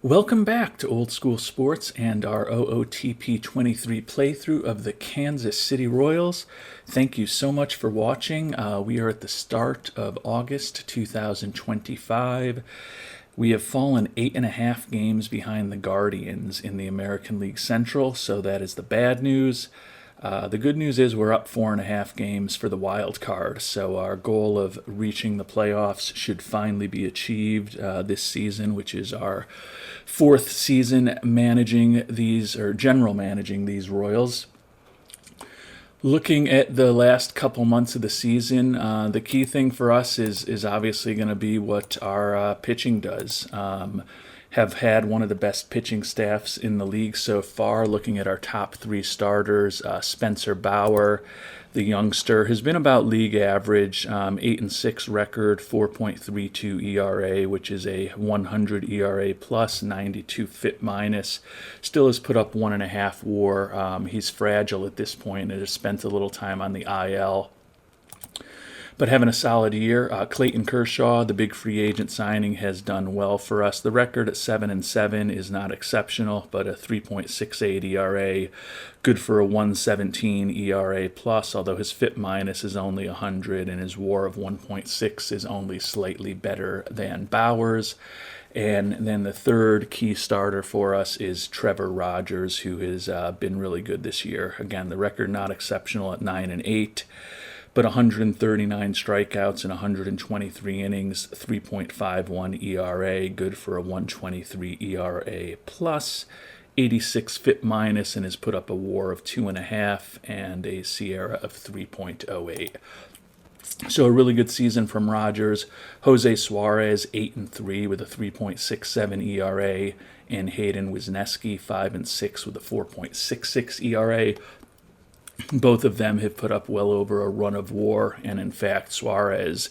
Welcome back to Old School Sports and our OOTP 23 playthrough of the Kansas City Royals. Thank you so much for watching. We are at the start of August 2025. We have fallen 8.5 games behind the Guardians in the American League Central, so that is the bad news. The good news is we're up 4.5 games for the wild card, so our goal of reaching the playoffs should finally be achieved this season, which is our fourth season managing these, or general managing these Royals. Looking at the last couple months of the season, the key thing for us is obviously going to be what our pitching does. Have had one of the best pitching staffs in the league so far. Looking at our top three starters, Spencer Bauer, the youngster, has been about league average, 8-6 record, 4.32 ERA, which is a 100 ERA plus, 92 FIP minus. Still has put up 1.5 WAR. He's fragile at this point and has spent a little time on the IL. But having a solid year. Clayton Kershaw, the big free agent signing, has done well for us. The record at 7-7 is not exceptional, but a 3.68 ERA, good for a 117 ERA plus, although his FIP minus is only 100 and his WAR of 1.6 is only slightly better than Bauer's. And then the third key starter for us is Trevor Rogers, who has been really good this year. Again, the record not exceptional at 9-8. But 139 strikeouts in 123 innings, 3.51 ERA, good for a 123 ERA plus, 86 FIP minus, and has put up a WAR of 2.5 and a SIERA of 3.08. So a really good season from Rogers. Jose Suarez, 8-3 with a 3.67 ERA, and Hayden Wisniewski, 5-6 with a 4.66 ERA. Both of them have put up well over a run of WAR, and in fact, Suarez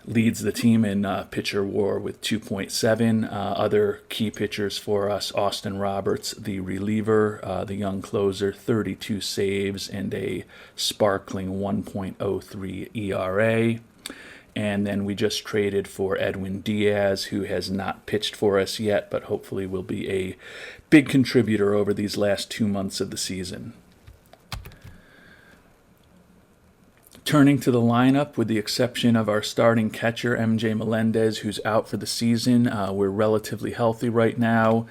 leads the team in pitcher WAR with 2.7. Other key pitchers for us, Austin Roberts, the reliever, the young closer, 32 saves and a sparkling 1.03 ERA. And then we just traded for Edwin Diaz, who has not pitched for us yet, but hopefully will be a big contributor over these last 2 months of the season. Turning to the lineup, with the exception of our starting catcher, MJ Melendez, who's out for the season, we're relatively healthy right now.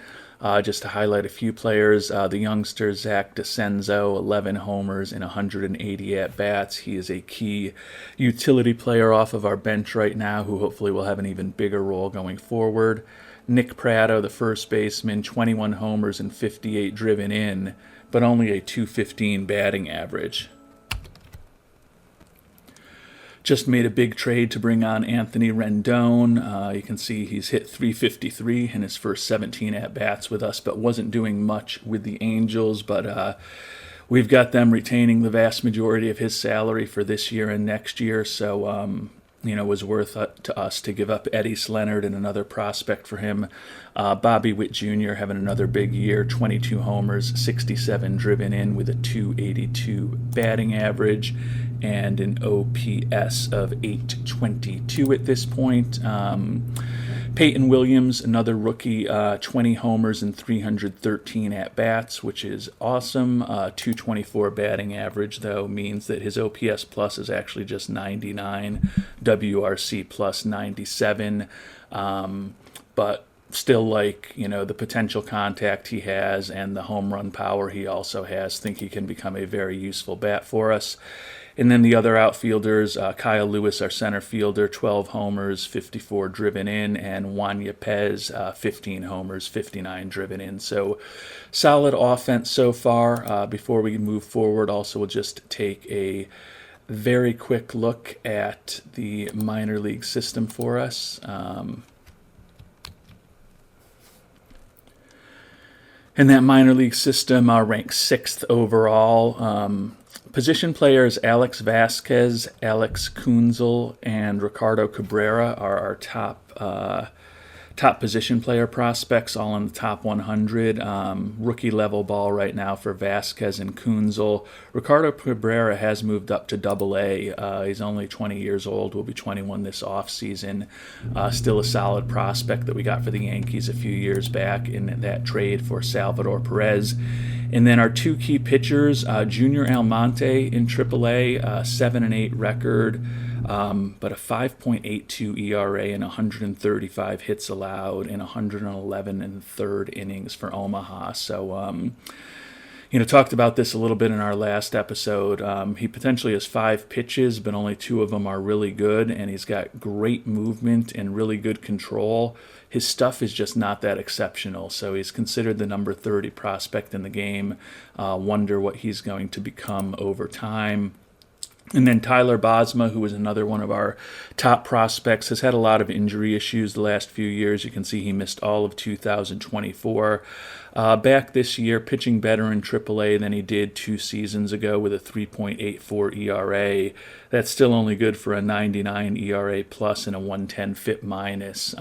Just to highlight a few players, the youngster Zach DeCenzo, 11 homers and 180 at-bats. He is a key utility player off of our bench right now, who hopefully will have an even bigger role going forward. Nick Pratto, the first baseman, 21 homers and 58 driven in, but only a .215 batting average. Just made a big trade to bring on Anthony Rendon. You can see he's hit .353 in his first 17 at-bats with us, but wasn't doing much with the Angels. But we've got them retaining the vast majority of his salary for this year and next year. So, it was worth to us to give up Eddie Leonard and another prospect for him. Bobby Witt Jr. having another big year, 22 homers, 67 driven in with a .282 batting average and an OPS of 822 at this point. Peyton Williams, another rookie, 20 homers and 313 at-bats, which is awesome. 224 batting average, though, means that his OPS plus is actually just 99, WRC plus 97. But still like, the potential contact he has and the home run power he also has, think he can become a very useful bat for us. And then the other outfielders, Kyle Lewis, our center fielder, 12 homers, 54 driven in, and Juan Yepez, 15 homers, 59 driven in. So solid offense so far. Before we move forward, also we'll just take a very quick look at the minor league system for us. And that minor league system ranks 6th overall. Position players Alex Vasquez, Alex Kunzel, and Ricardo Cabrera are our top top position player prospects, all in the top 100. Rookie level ball right now for Vasquez and Kunzel. Ricardo Cabrera has moved up to AA. He's only 20 years old, will be 21 this offseason. Still a solid prospect that we got for the Yankees a few years back in that trade for Salvador Perez. And then our two key pitchers, Junior Almonte in AAA, 7-8 record, but a 5.82 ERA and 135 hits allowed in 111 and third innings for Omaha. So, talked about this a little bit in our last episode. He potentially has 5 pitches, but only 2 of them are really good, and he's got great movement and really good control. His stuff is just not that exceptional, so he's considered the number 30 prospect in the game. Wonder what he's going to become over time. And then Tyler Bosma, who was another one of our top prospects, has had a lot of injury issues the last few years. You can see he missed all of 2024. Back this year, pitching better in AAA than he did 2 seasons ago with a 3.84 ERA. That's still only good for a 99 ERA plus and a 110 FIP minus.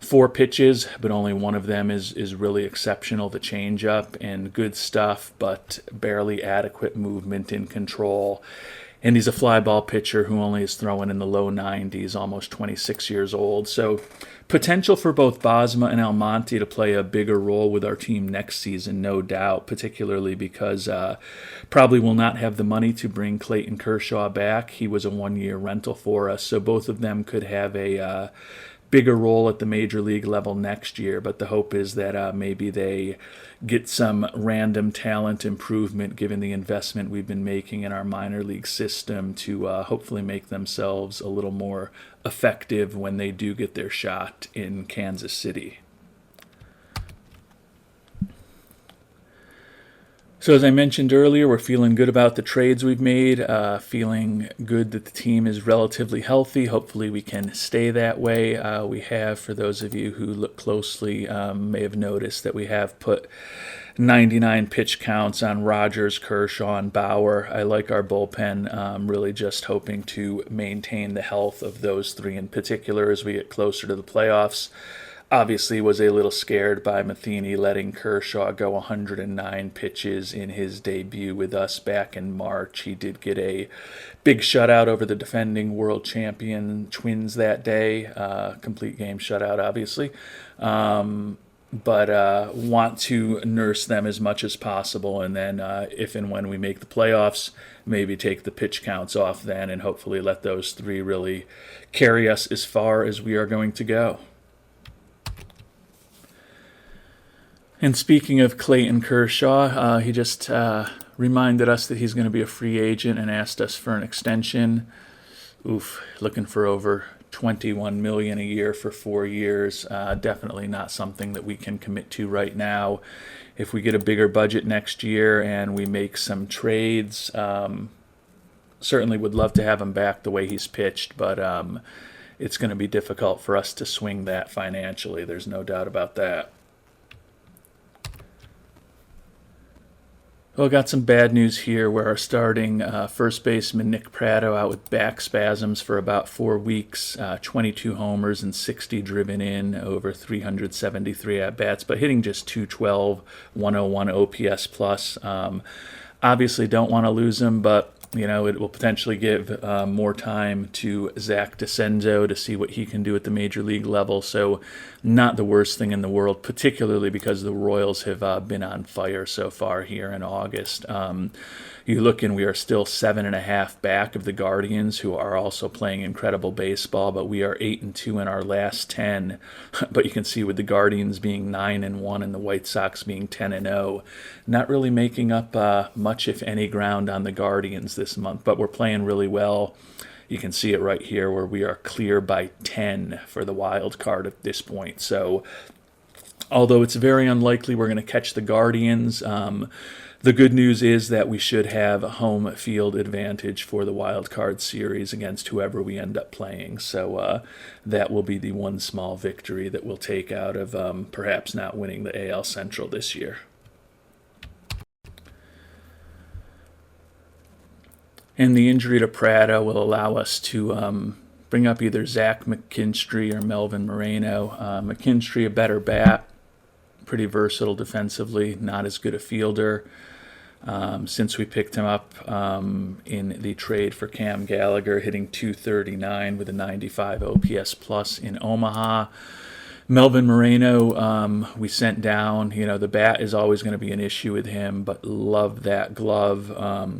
4 pitches, but only one of them is really exceptional, the changeup, and good stuff, but barely adequate movement and control. And he's a fly ball pitcher who only is throwing in the low 90s, almost 26 years old. So potential for both Bosma and Almonte to play a bigger role with our team next season, no doubt, particularly because probably will not have the money to bring Clayton Kershaw back. He was a 1-year rental for us, so both of them could have a bigger role at the major league level next year, but the hope is that maybe they get some random talent improvement given the investment we've been making in our minor league system to hopefully make themselves a little more effective when they do get their shot in Kansas City. So as I mentioned earlier, we're feeling good about the trades we've made, feeling good that the team is relatively healthy. Hopefully we can stay that way. We have, for those of you who look closely, may have noticed that we have put 99 pitch counts on Rogers, Kershaw, and Bauer. I like our bullpen, really just hoping to maintain the health of those 3 in particular as we get closer to the playoffs. Obviously was a little scared by Matheny letting Kershaw go 109 pitches in his debut with us back in March. He did get a big shutout over the defending world champion Twins that day. Complete game shutout, obviously. But want to nurse them as much as possible, and then if and when we make the playoffs, maybe take the pitch counts off then and hopefully let those 3 really carry us as far as we are going to go. And speaking of Clayton Kershaw, he just reminded us that he's going to be a free agent and asked us for an extension. Looking for over $21 million a year for 4 years. Definitely not something that we can commit to right now. If we get a bigger budget next year and we make some trades, certainly would love to have him back the way he's pitched, but it's going to be difficult for us to swing that financially. There's no doubt about that. Well, got some bad news here where our starting first baseman Nick Pratto out with back spasms for about 4 weeks, 22 homers and 60 driven in over 373 at-bats, but hitting just 212, 101 OPS plus. Obviously don't want to lose him, but it will potentially give more time to Zach DeCenzo to see what he can do at the major league level. So not the worst thing in the world, particularly because the Royals have been on fire so far here in August. You look and we are still 7.5 back of the Guardians, who are also playing incredible baseball, but we are 8-2 in our last 10. But you can see with the Guardians being 9-1 and the White Sox being 10-0, not really making up much, if any, ground on the Guardians this month. But we're playing really well. You can see it right here where we are clear by 10 for the wild card at this point. So although it's very unlikely we're going to catch the Guardians, the good news is that we should have a home field advantage for the wild card series against whoever we end up playing. So that will be the one small victory that we'll take out of perhaps not winning the AL Central this year. And the injury to Pratto will allow us to bring up either Zach McKinstry or Melvin Moreno. McKinstry, a better bat, pretty versatile defensively, not as good a fielder. Since we picked him up in the trade for Cam Gallagher, hitting .239 with a 95 OPS plus in Omaha. Melvin Moreno, we sent down. The bat is always going to be an issue with him, but love that glove.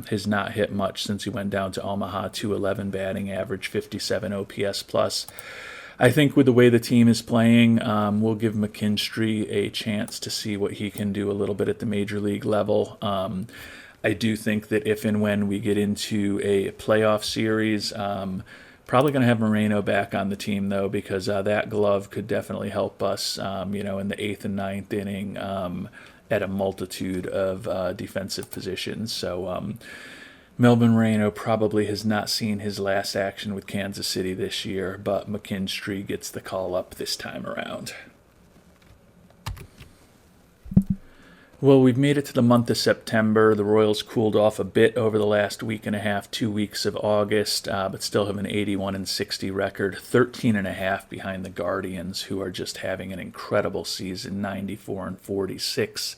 Has not hit much since he went down to Omaha. .211 batting average, 57 OPS plus. I think with the way the team is playing, we'll give McKinstry a chance to see what he can do a little bit at the major league level. I do think that if and when we get into a playoff series, probably going to have Moreno back on the team, though, because that glove could definitely help us, in the 8th and 9th inning at a multitude of defensive positions. So Melvin Moreno probably has not seen his last action with Kansas City this year, but McKinstry gets the call up this time around. Well, we've made it to the month of September. The Royals cooled off a bit over the last week and a half, 2 weeks of August, but still have an 81-60 record, 13.5 behind the Guardians, who are just having an incredible season, 94-46,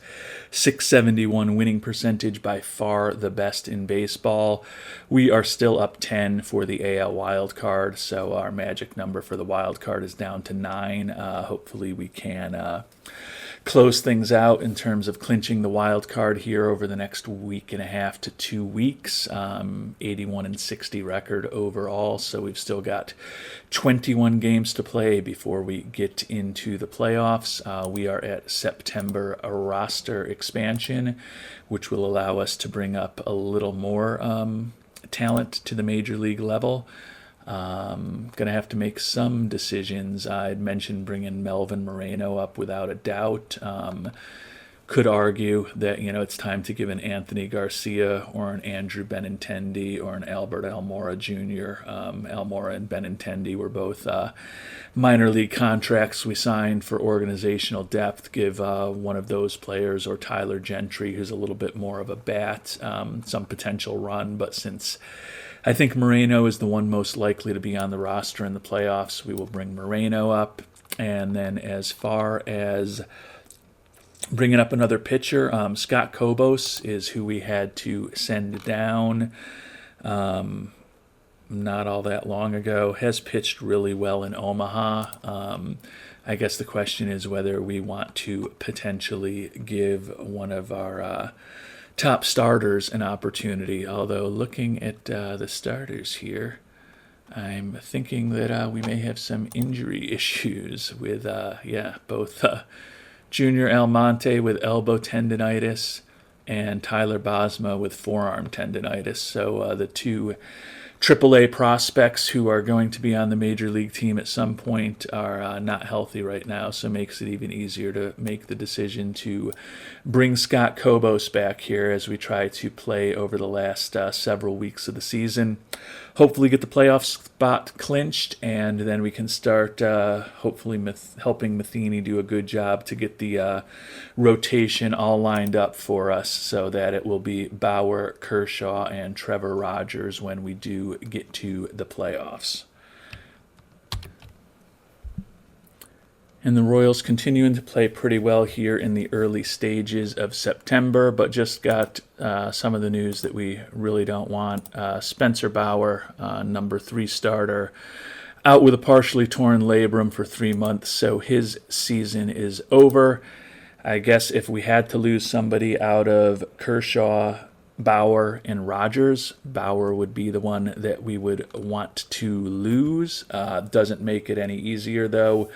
.671 winning percentage, by far the best in baseball. We are still up 10 for the AL wild card, so our magic number for the wild card is down to 9. Hopefully we can close things out in terms of clinching the wild card here over the next week and a half to 2 weeks. 81-60 record overall, so we've still got 21 games to play before we get into the playoffs. We are at September roster expansion, which will allow us to bring up a little more talent to the major league level. Going to have to make some decisions. I'd mentioned bringing Melvin Moreno up without a doubt. Could argue that, it's time to give an Anthony Garcia or an Andrew Benintendi or an Albert Almora Jr. Almora and Benintendi were both minor league contracts we signed for organizational depth. Give one of those players, or Tyler Gentry, who's a little bit more of a bat, some potential run, but since I think Moreno is the one most likely to be on the roster in the playoffs, we will bring Moreno up. And then as far as bringing up another pitcher, Scott Kobos is who we had to send down not all that long ago. Has pitched really well in Omaha. I guess the question is whether we want to potentially give one of our top starters an opportunity, although looking at the starters here, I'm thinking that we may have some injury issues with, both Junior Almonte with elbow tendonitis and Tyler Bosma with forearm tendonitis. So the two AAA prospects who are going to be on the major league team at some point are not healthy right now, so it makes it even easier to make the decision to bring Scott Kobos back here as we try to play over the last several weeks of the season. Hopefully get the playoff spot clinched, and then we can start hopefully helping Matheny do a good job to get the rotation all lined up for us so that it will be Bauer, Kershaw, and Trevor Rogers when we do get to the playoffs. And the Royals continuing to play pretty well here in the early stages of September, but just got some of the news that we really don't want. Spencer Bauer, number 3 starter, out with a partially torn labrum for 3 months, so his season is over. I guess if we had to lose somebody out of Kershaw, Bauer, and Rogers, Bauer would be the one that we would want to lose. Doesn't make it any easier, though.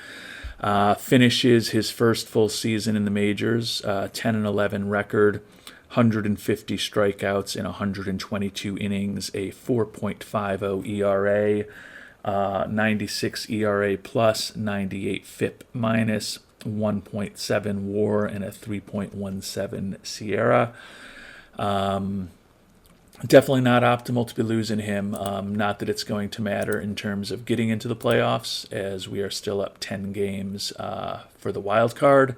Finishes his first full season in the majors, 10-11 record, 150 strikeouts in 122 innings, a 4.50 ERA, 96 ERA plus, 98 FIP minus, 1.7 WAR, and a 3.17 SIERA. Definitely not optimal to be losing him. Not that it's going to matter in terms of getting into the playoffs, as we are still up 10 games for the wild card.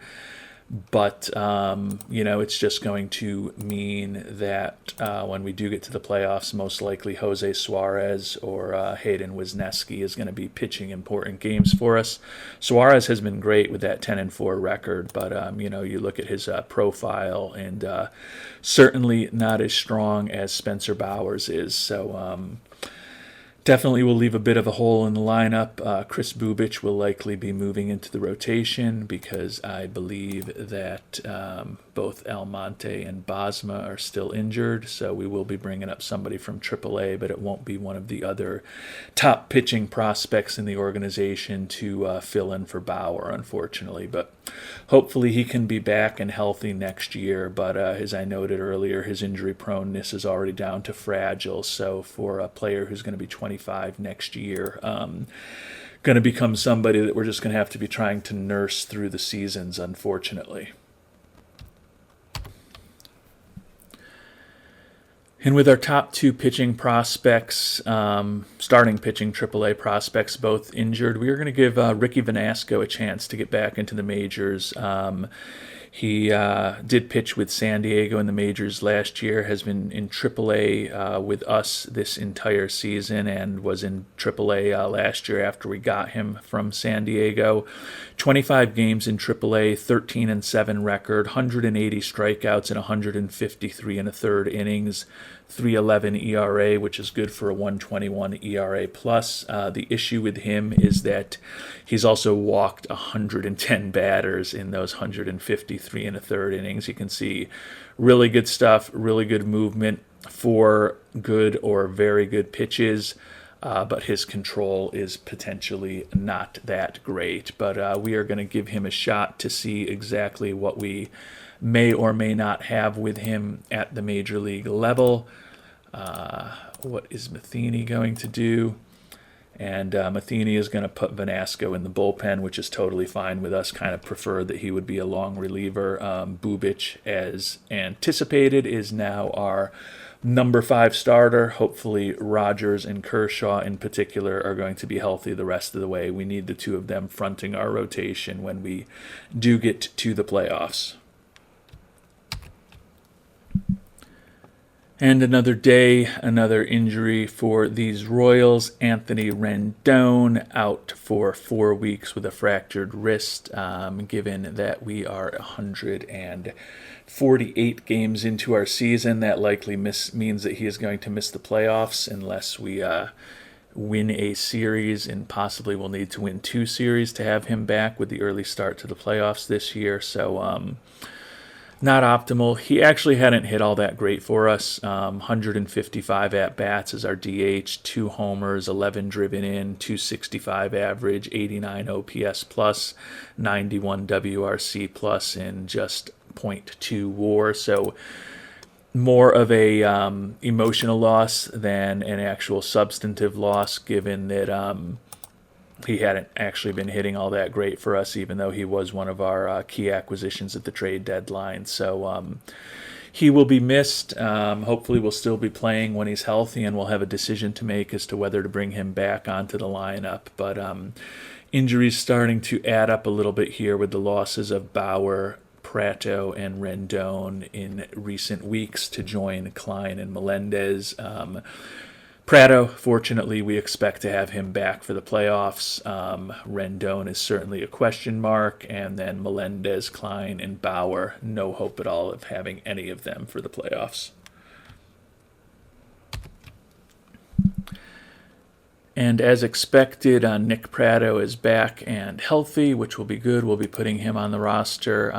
But, it's just going to mean that when we do get to the playoffs, most likely Jose Suarez or Hayden Wisniewski is going to be pitching important games for us. Suarez has been great with that 10-4 record, but, you look at his profile and certainly not as strong as Spencer Bowers is. So, definitely will leave a bit of a hole in the lineup. Chris Bubich will likely be moving into the rotation because I believe that both Almonte and Bosma are still injured. So we will be bringing up somebody from AAA, but it won't be one of the other top pitching prospects in the organization to fill in for Bauer, unfortunately. But hopefully he can be back and healthy next year. But as I noted earlier, his injury proneness is already down to fragile. So for a player who's going to be 25 next year, going to become somebody that we're just going to have to be trying to nurse through the seasons, unfortunately. And with our top two pitching prospects, starting pitching AAA prospects, both injured, we are going to give Ricky Vanasco a chance to get back into the majors. He did pitch with San Diego in the majors last year, has been in AAA with us this entire season, and was in AAA last year after we got him from San Diego. 25 games in AAA, 13-7 record, 180 strikeouts in 153 and a third innings, 3.11 ERA, which is good for a 1.21 ERA plus. The issue with him is that he's also walked 110 batters in those 153 and a third innings. You can see really good stuff, really good movement, 4 good or very good pitches. But his control is potentially not that great. But we are going to give him a shot to see exactly what we may or may not have with him at the major league level. What is Matheny going to do? And Matheny is going to put Vanasco in the bullpen, which is totally fine with us. Kind of prefer that he would be a long reliever. Bubich, as anticipated, is now our number 5 starter. Hopefully Rogers and Kershaw in particular are going to be healthy the rest of the way. We need the two of them fronting our rotation when we do get to the playoffs. And another day, another injury for these Royals. Anthony Rendon out for 4 weeks with a fractured wrist. Given that we are 148 games into our season, that likely means that he is going to miss the playoffs unless we win a series, and possibly we'll need to win 2 series to have him back with the early start to the playoffs this year. So, not optimal. He actually hadn't hit all that great for us. 155 at-bats as our DH, 2 homers, 11 driven in, 265 average, 89 OPS plus, 91 WRC plus, and just .2 WAR. So more of a emotional loss than an actual substantive loss, given that he hadn't actually been hitting all that great for us, even though he was one of our key acquisitions at the trade deadline. So he will be missed. Hopefully we'll still be playing when he's healthy, and we'll have a decision to make as to whether to bring him back onto the lineup. But injuries starting to add up a little bit here with the losses of Bauer, Prato, and Rendon in recent weeks to join Klein and Melendez. Prato, fortunately, we expect to have him back for the playoffs. Rendon is certainly a question mark. And then Melendez, Klein, and Bauer, no hope at all of having any of them for the playoffs. And as expected, Nick Prato is back and healthy, which will be good. We'll be putting him on the roster.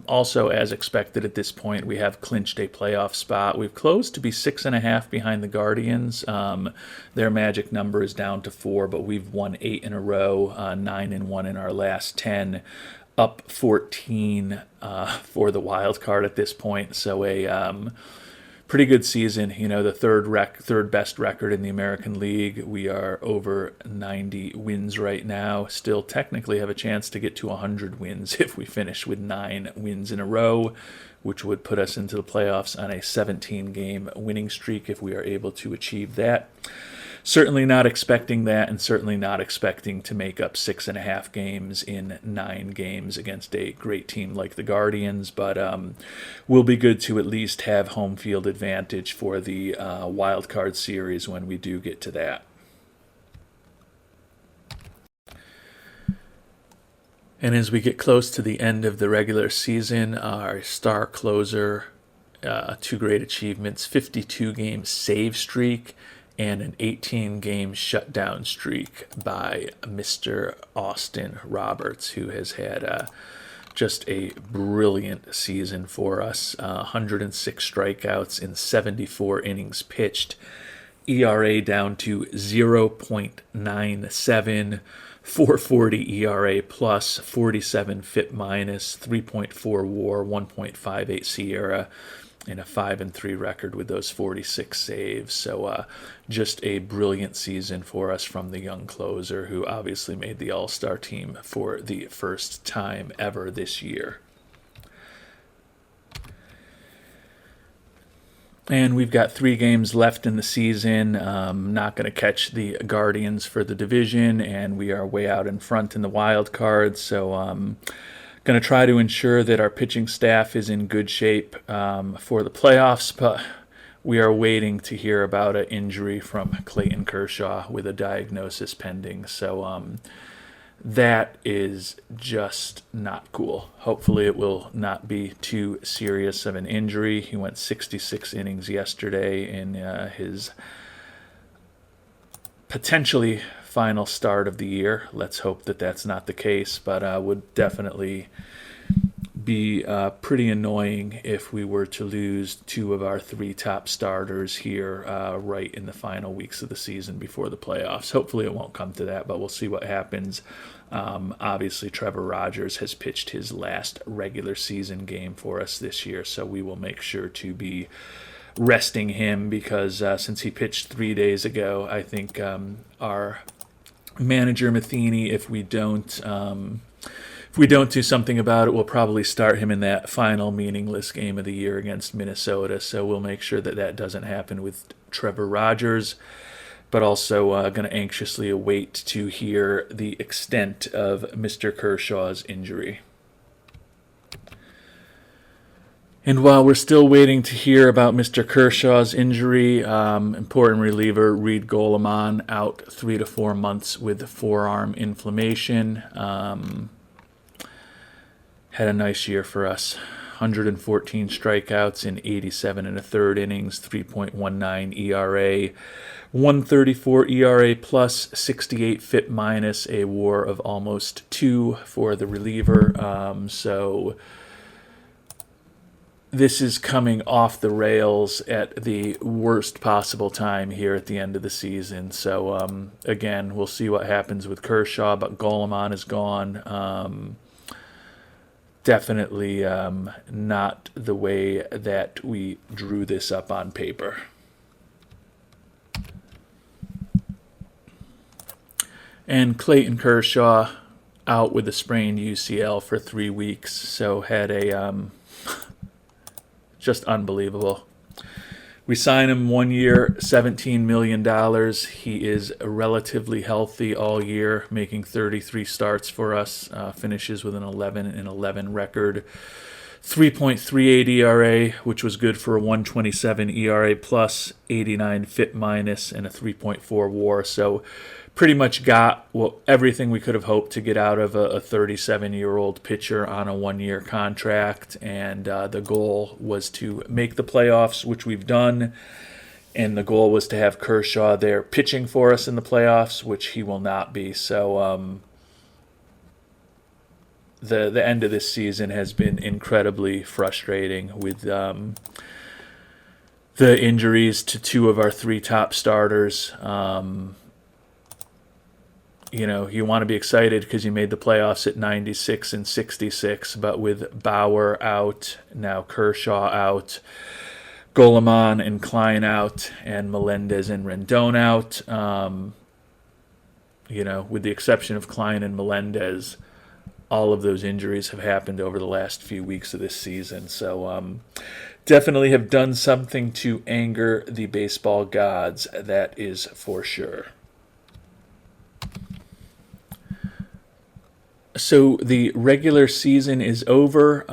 Also, as expected at this point, we have clinched a playoff spot. We've closed to be 6.5 behind the Guardians. Their magic number is down to 4, but we've won 8 in a row, 9-1 in our last 10, up 14 for the wild card at this point. So a pretty good season, the third best record in the American League. We are over 90 wins right now. Still technically have a chance to get to 100 wins if we finish with 9 wins in a row, which would put us into the playoffs on a 17-game winning streak if we are able to achieve that. certainly not expecting that, and certainly not expecting to make up 6.5 games in 9 games against a great team like the Guardians. But will be good to at least have home field advantage for the wild card series when we do get to that. And as we get close to the end of the regular season, our star closer, 2 great achievements, 52-game save streak and an 18-game shutdown streak by Mr. Austin Roberts, who has had just a brilliant season for us. 106 strikeouts in 74 innings pitched, ERA down to 0.97, 4.40 ERA plus, 47 FIP minus, 3.4 WAR, 1.58 SIERA, and a 5-3 record with those 46 saves. So just a brilliant season for us from the young closer, who obviously made the All-Star team for the first time ever this year. And we've got 3 games left in the season. Not going to catch the Guardians for the division, and we are way out in front in the wild card. So going to try to ensure that our pitching staff is in good shape for the playoffs. But we are waiting to hear about an injury from Clayton Kershaw with a diagnosis pending. So that is just not cool. Hopefully it will not be too serious of an injury. He went 66 innings yesterday in his potentially final start of the year. Let's hope that that's not the case, but would definitely be pretty annoying if we were to lose 2 of our 3 top starters here right in the final weeks of the season before the playoffs. Hopefully it won't come to that, but we'll see what happens. Obviously, Trevor Rogers has pitched his last regular season game for us this year, so we will make sure to be resting him because since he pitched 3 days ago, I think our manager Matheny, if we don't do something about it, we'll probably start him in that final meaningless game of the year against Minnesota. So we'll make sure that that doesn't happen with Trevor Rogers, but also going to anxiously await to hear the extent of Mr. Kershaw's injury. And while we're still waiting to hear about Mr. Kershaw's injury, important reliever Reed Goleman out 3 to 4 months with forearm inflammation. Had a nice year for us. 114 strikeouts in 87 1/3 innings, 3.19 ERA, 134 ERA plus, 68 FIP minus, a WAR of almost 2 for the reliever. So this is coming off the rails at the worst possible time here at the end of the season. So again, we'll see what happens with Kershaw, but Goleman is gone. Definitely not the way that we drew this up on paper. And Clayton Kershaw out with a sprained UCL for 3 weeks, so had a just unbelievable. We sign him 1 year, $17 million. He is relatively healthy all year, making 33 starts for us, finishes with an 11-11 record. 3.38 ERA, which was good for a 127 ERA plus, 89 FIP minus, and a 3.4 WAR. So pretty much got everything we could have hoped to get out of a 37-year-old pitcher on a 1-year contract. And the goal was to make the playoffs, which we've done. And the goal was to have Kershaw there pitching for us in the playoffs, which he will not be. So the end of this season has been incredibly frustrating with the injuries to 2 of our 3 top starters. You know, you want to be excited because you made the playoffs at 96 and 66, but with Bauer out, now Kershaw out, Goleman and Klein out, and Melendez and Rendon out, you know, with the exception of Klein and Melendez, all of those injuries have happened over the last few weeks of this season. So Definitely have done something to anger the baseball gods, that is for sure. So the regular season is over.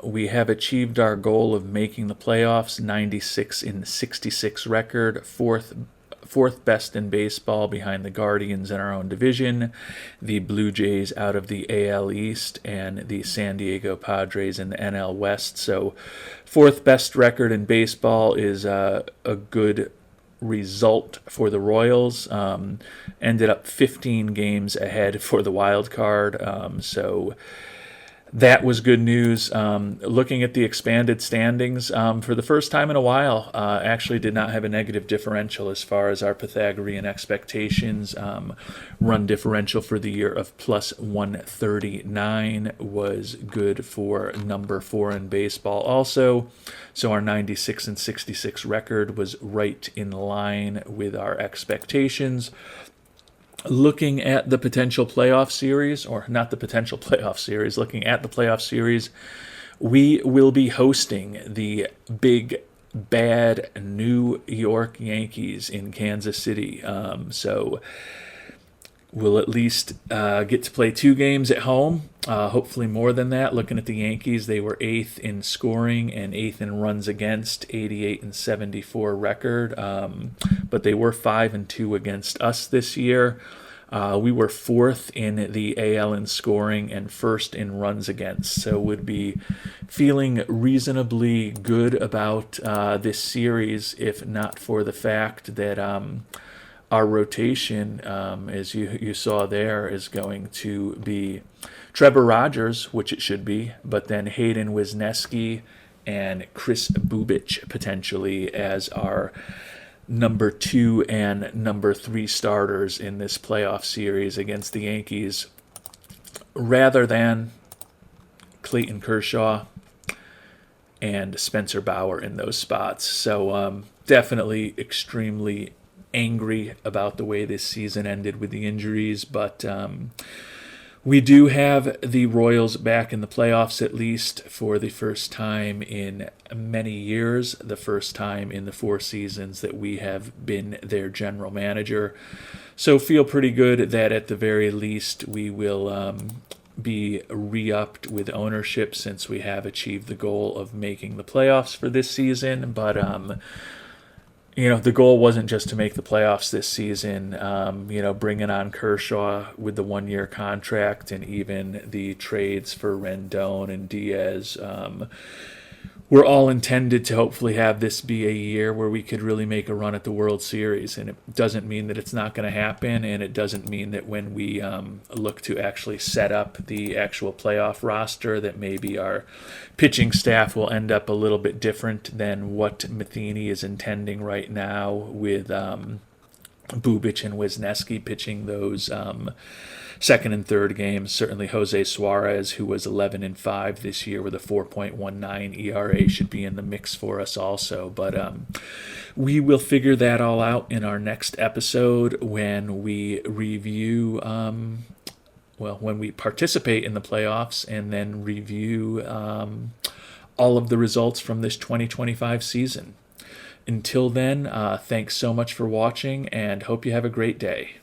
We have achieved our goal of making the playoffs. 96-66 record, fourth best in baseball behind the Guardians in our own division, the Blue Jays out of the AL East, and the San Diego Padres in the NL West. So fourth best record in baseball is a good result for the Royals. Ended up 15 games ahead for the wild card. So that was good news. Looking at the expanded standings, for the first time in a while, actually did not have a negative differential as far as our Pythagorean expectations. Run differential for the year of plus 139 was good for number 4 in baseball also. So our 96-66 record was right in line with our expectations. Looking at the potential playoff series, or not the potential playoff series, looking at the playoff series, we will be hosting the big, bad New York Yankees in Kansas City. So we'll at least get to play 2 games at home, hopefully more than that. Looking at the Yankees, they were 8th in scoring and 8th in runs against, 88-74 record, but they were 5-2 against us this year. We were 4th in the AL in scoring and 1st in runs against, so would be feeling reasonably good about this series, if not for the fact that our rotation, as you saw there, is going to be Trevor Rogers, which it should be, but then Hayden Wisniewski and Chris Bubic potentially as our number 2 and number 3 starters in this playoff series against the Yankees, rather than Clayton Kershaw and Spencer Bauer in those spots. So definitely extremely angry about the way this season ended with the injuries, but we do have the Royals back in the playoffs, at least for the first time in many years, the first time in the 4 seasons that we have been their general manager. So feel pretty good that at the very least we will be re-upped with ownership, since we have achieved the goal of making the playoffs for this season. But the goal wasn't just to make the playoffs this season. Bringing on Kershaw with the 1-year contract and even the trades for Rendon and Diaz were all intended to hopefully have this be a year where we could really make a run at the World Series. And it doesn't mean that it's not going to happen, and it doesn't mean that when we look to actually set up the actual playoff roster that maybe our pitching staff will end up a little bit different than what Matheny is intending right now, with Bubic and Wisniewski pitching those second and third games. Certainly Jose Suarez, who was 11-5 this year with a 4.19 ERA, should be in the mix for us also. But we will figure that all out in our next episode when we review, when we participate in the playoffs and then review all of the results from this 2025 season. Until then, thanks so much for watching, and hope you have a great day.